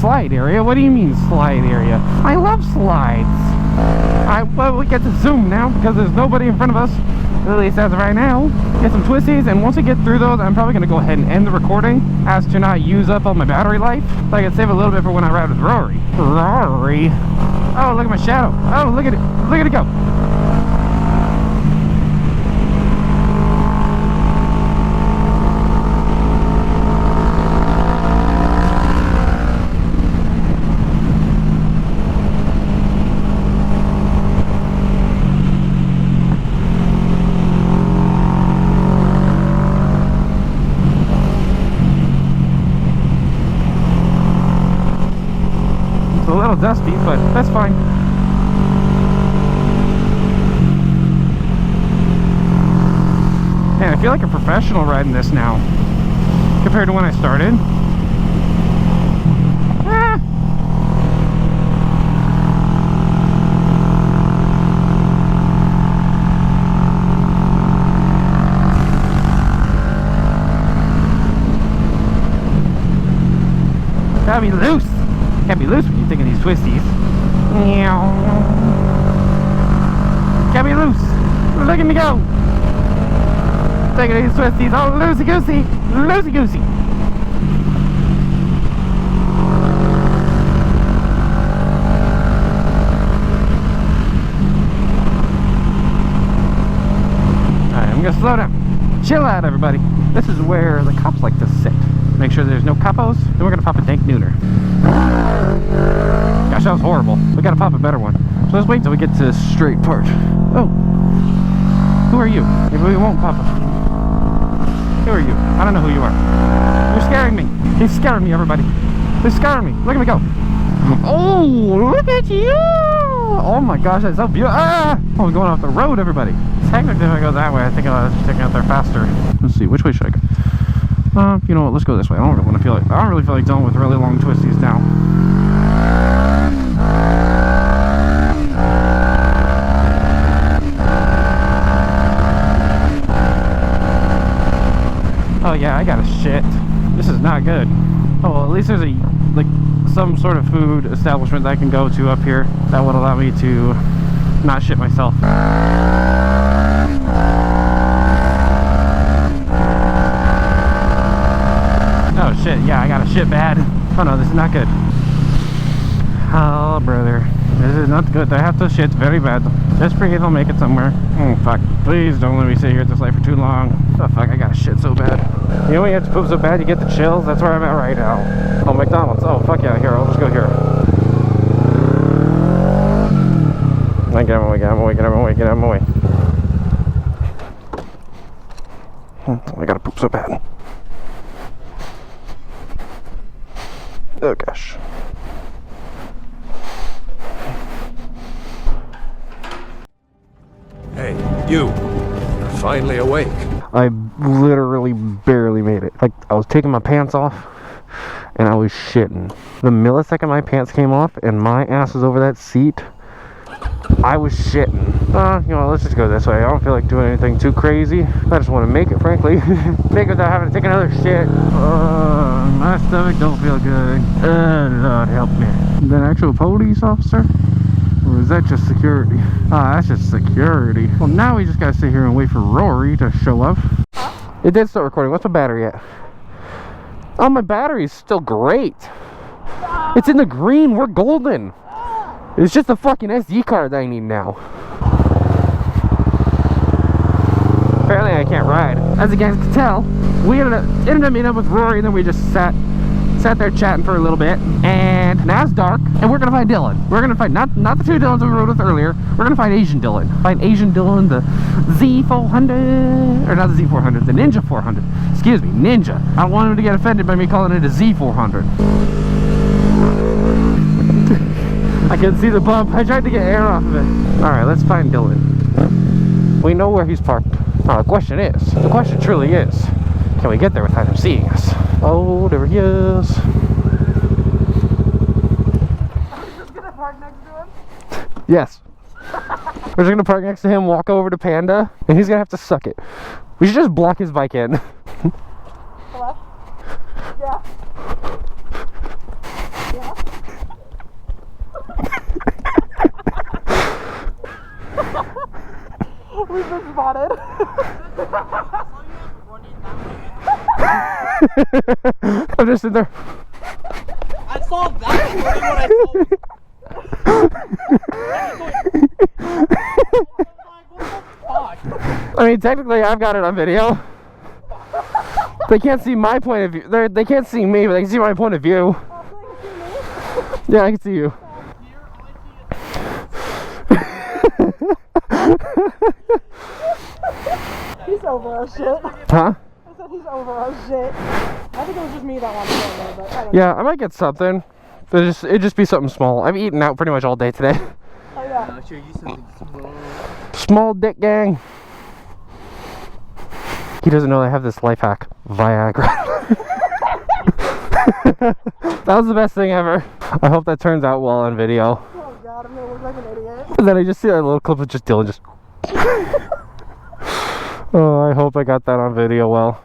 slide area? What do you mean slide area? I love slides. Well, we get to zoom now because there's nobody in front of us, at least as of right now. Get some twisties, and once we get through those, I'm probably going to go ahead and end the recording as to not use up all my battery life, so I can save a little bit for when I ride with Rory. Rory? Oh, look at my shadow. Oh, look at it. Look at it go. A little dusty, but that's fine. Man, I feel like a professional riding this now compared to when I started. Ah. Gotta be loose. Can't be loose when you're taking these twisties. Can't be loose. Look at me go. Taking these twisties. Oh, loosey goosey. Loosey goosey. Alright, I'm gonna slow down. Chill out, everybody. This is where the cops like to sit. Make sure there's no capos. Then we're gonna pop a dank nooner. Gosh, that was horrible. We gotta pop a better one. So let's wait till we get to the straight part. Oh, who are you? Maybe we won't pop a... Who are you? I don't know who you are. You're scaring me. He's scaring me, everybody. He's scaring me. Look at me go. Oh, look at you. Oh my gosh, that's so beautiful. Ah! Oh, I'm going off the road, everybody. Technically, if I go that way, I think I'll just take out there faster. Let's see, which way should I go? You know what, let's go this way. I don't really feel like dealing with really long twisties now. Oh yeah, I got a shit. This is not good. Oh, well, at least there's some sort of food establishment that I can go to up here that would allow me to not shit myself. Oh shit, yeah, I got a shit bad. Oh no, this is not good. Oh brother, this is not good. I have to shit very bad. Just breathe, I'll make it somewhere. Oh fuck, please don't let me sit here at this light for too long. Oh fuck, I got shit so bad. You know when you have to poop so bad you get the chills? That's where I'm at right now. Oh, McDonald's. Oh fuck yeah, here, I'll just go here. Get out of my way, get out of my way, get out of my way, get out of my way. I gotta poop so bad. Oh gosh. Hey, you. You're finally awake. I literally barely made it. Like, I was taking my pants off and I was shitting. The millisecond my pants came off and my ass was over that seat, I was shitting. You know, let's just go this way. I don't feel like doing anything too crazy. I just want to make it, frankly. Make it without having to take another shit. My stomach don't feel good. Lord help me. Is that an actual police officer? Or is that just security? Ah, that's just security. Well, now we just gotta sit here and wait for Rory to show up. Huh? It did start recording. What's my battery at? Oh, my battery's still great. It's in the green. We're golden. It's just a fucking SD card that I need now. Apparently I can't ride. As you guys can tell, we ended up meeting up with Rory, and then we just sat there chatting for a little bit, and now it's dark, and we're gonna find Dylan. We're gonna find not the two Dylans we rode with earlier. We're gonna find Asian Dylan. Find Asian Dylan, the Z400, or not the Z400, the Ninja 400. Excuse me, Ninja. I don't want him to get offended by me calling it a Z400. I can see the bump. I tried to get air off of it. All right, let's find Dylan. We know where he's parked. Now the question truly is, can we get there without him seeing us? Oh, there he is. Are we just gonna park next to him? Yes. We're just gonna park next to him, walk over to Panda, and he's gonna have to suck it. We should just block his bike in. Hello? Yeah. Yeah. spotted. I'm just in there. I saw that when I saw. I mean, technically, I've got it on video. They can't see my point of view. They can't see me, but they can see my point of view. Yeah, I can see you. He's over our shit. Huh? I said he's over our shit. I think it was just me that wanted to go there, but I don't know. Yeah, I might get something. But it'd just be something small. I've eaten out pretty much all day today. Oh yeah. I'll show you something small. Small dick gang. He doesn't know I have this life hack. Viagra. That was the best thing ever. I hope that turns out well on video. Oh god, I'm gonna look like an idiot. And then I just see that little clip of just Dylan just... Oh, I hope I got that on video well.